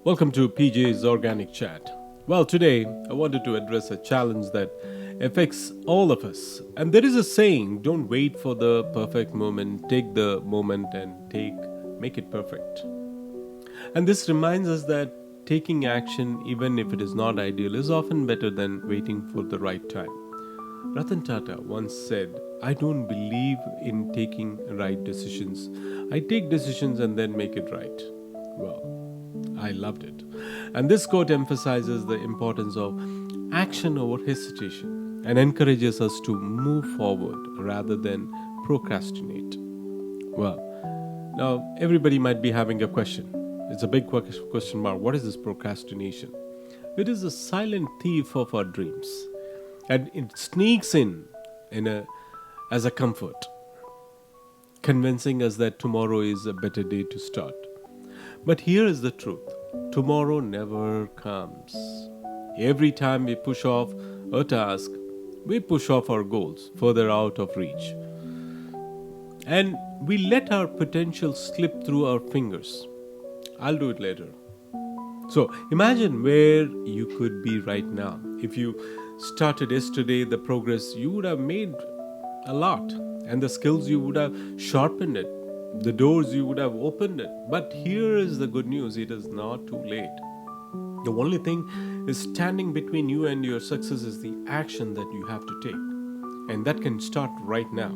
Welcome to PJ's Organic Chat. Well, today I wanted to address a challenge that affects all of us. And there is a saying, don't wait for the perfect moment, take the moment and make it perfect. And this reminds us that taking action, even if it is not ideal, is often better than waiting for the right time. Ratan Tata once said, I don't believe in taking right decisions. I take decisions and then make it right. Well, I loved it. And this quote emphasizes the importance of action over hesitation and encourages us to move forward rather than procrastinate. Well, now everybody might be having a question. It's a big question mark. What is this procrastination? It is a silent thief of our dreams, and it sneaks in as a comfort, convincing us that tomorrow is a better day to start. But here is the truth: tomorrow never comes. Every time we push off a task, we push off our goals further out of reach. And we let our potential slip through our fingers. I'll do it later. So imagine where you could be right now. If you started yesterday, the progress you would have made a lot, and the skills you would have sharpened it, the doors you would have opened it. But here is the good news: it is not too late. The only thing is standing between you and your success is the action that you have to take, and that can start right now.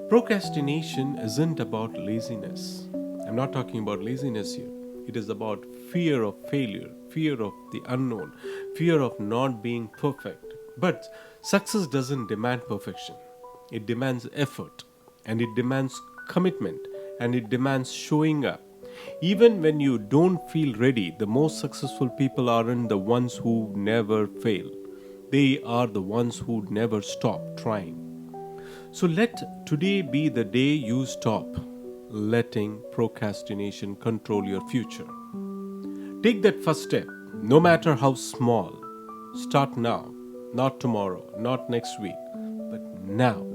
Procrastination isn't about laziness. I'm not talking about laziness here. It is about fear of failure, fear of the unknown, fear of not being perfect. But success doesn't demand perfection. It demands effort, and it demands commitment, and it demands showing up. Even when you don't feel ready, the most successful people aren't the ones who never fail. They are the ones who never stop trying. So let today be the day you stop letting procrastination control your future. Take that first step, no matter how small. Start now, not tomorrow, not next week, but now.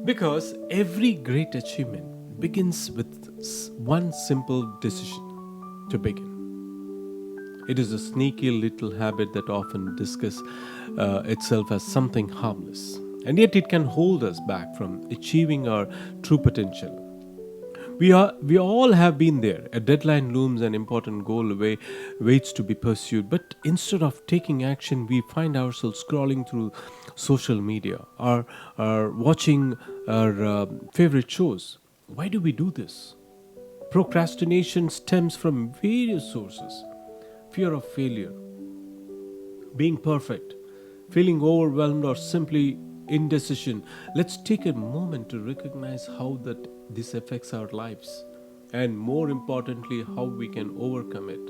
Because every great achievement begins with one simple decision: to begin. It is a sneaky little habit that often disguises itself as something harmless, and yet it can hold us back from achieving our true potential. We all have been there. A deadline looms, an important goal waits to be pursued. But instead of taking action, we find ourselves scrolling through social media or watching our favorite shows. Why do we do this? Procrastination stems from various sources: fear of failure, being perfect, feeling overwhelmed, or simply indecision. Let's take a moment to recognize how that this affects our lives, and more importantly, how we can overcome it.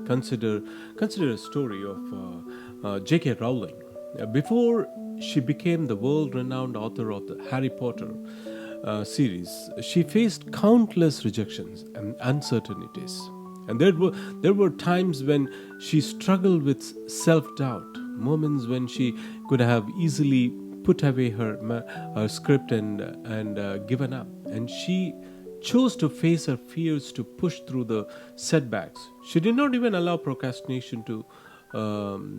Consider a story of J.K. Rowling. Before she became the world-renowned author of the Harry Potter series, she faced countless rejections and uncertainties. And there were times when she struggled with self-doubt, moments when she could have easily put away her script and given up. And she chose to face her fears, to push through the setbacks. She did not even allow procrastination to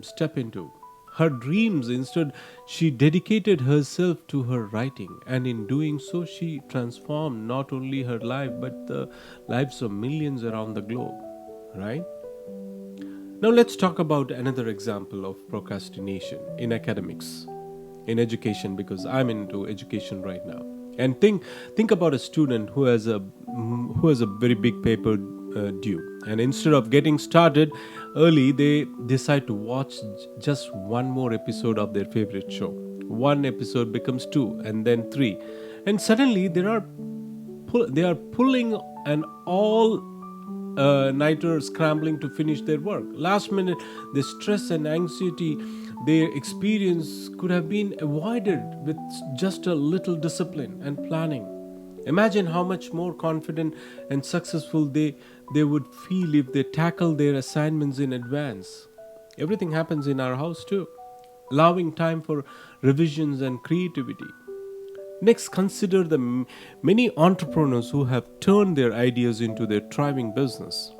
step into her dreams. Instead, she dedicated herself to her writing, and in doing so, she transformed not only her life but the lives of millions around the globe. Right? Now, let's talk about another example of procrastination in academics, in education, because I'm into education right now. And think about a student who has a very big paper due, and instead of getting started early, they decide to watch just one more episode of their favorite show. One episode becomes two, and then three, and suddenly they are pulling an all nighter, scrambling to finish their work. Last minute, the stress and anxiety they experience could have been avoided with just a little discipline and planning. Imagine how much more confident and successful they would feel if they tackle their assignments in advance. Everything happens in our house too, allowing time for revisions and creativity. Next, consider the many entrepreneurs who have turned their ideas into their thriving business.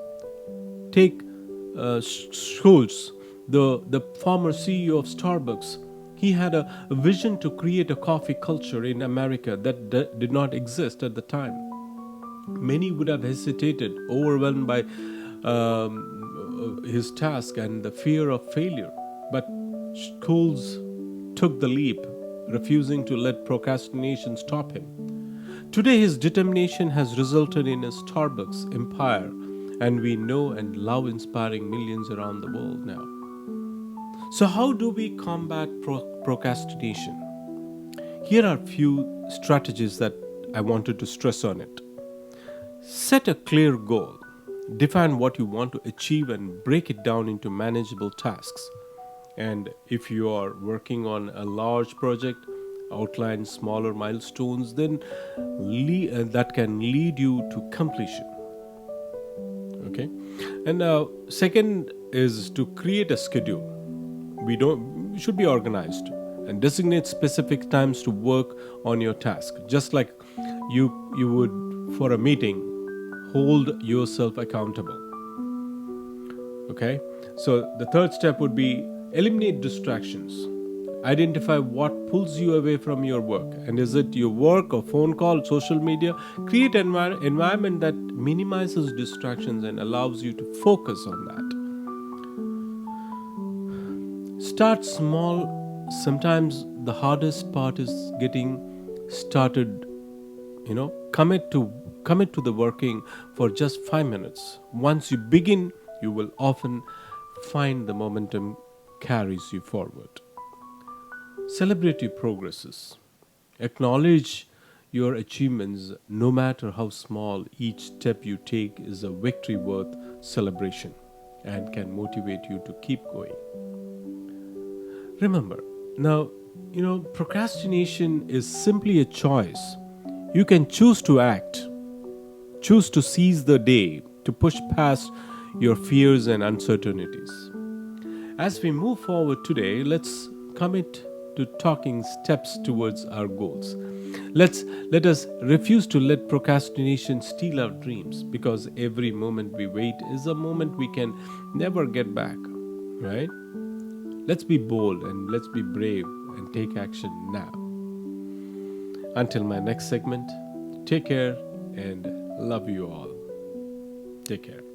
Take Schultz, the former CEO of Starbucks. He had a vision to create a coffee culture in America that did not exist at the time. Many would have hesitated, overwhelmed by his task and the fear of failure. But Schultz took the leap, refusing to let procrastination stop him. Today, his determination has resulted in a Starbucks empire, and we know and love inspiring millions around the world now. So, how do we combat procrastination? Here are few strategies that I wanted to stress on it. Set a clear goal. Define what you want to achieve and break it down into manageable tasks. And if you are working on a large project, outline smaller milestones then that can lead you to completion. Okay, and second is to create a schedule. We should be organized and designate specific times to work on your task, just like you would for a meeting. Hold yourself accountable. Okay, so the third step would be eliminate distractions. Identify what pulls you away from your work, and is it your work or phone call, social media? Create an environment that minimizes distractions and allows you to focus on that. Start small. Sometimes the hardest part is getting started. Commit to the working for just 5 minutes. Once you begin, you will often find the momentum carries you forward. Celebrate your progresses. Acknowledge your achievements, no matter how small. Each step you take is a victory worth celebration and can motivate you to keep going. Remember, now, procrastination is simply a choice. You can choose to act, choose to seize the day, to push past your fears and uncertainties. As we move forward today, let's commit to taking steps towards our goals. Let us refuse to let procrastination steal our dreams, because every moment we wait is a moment we can never get back, right? Let's be bold and let's be brave and take action now. Until my next segment, take care and love you all. Take care.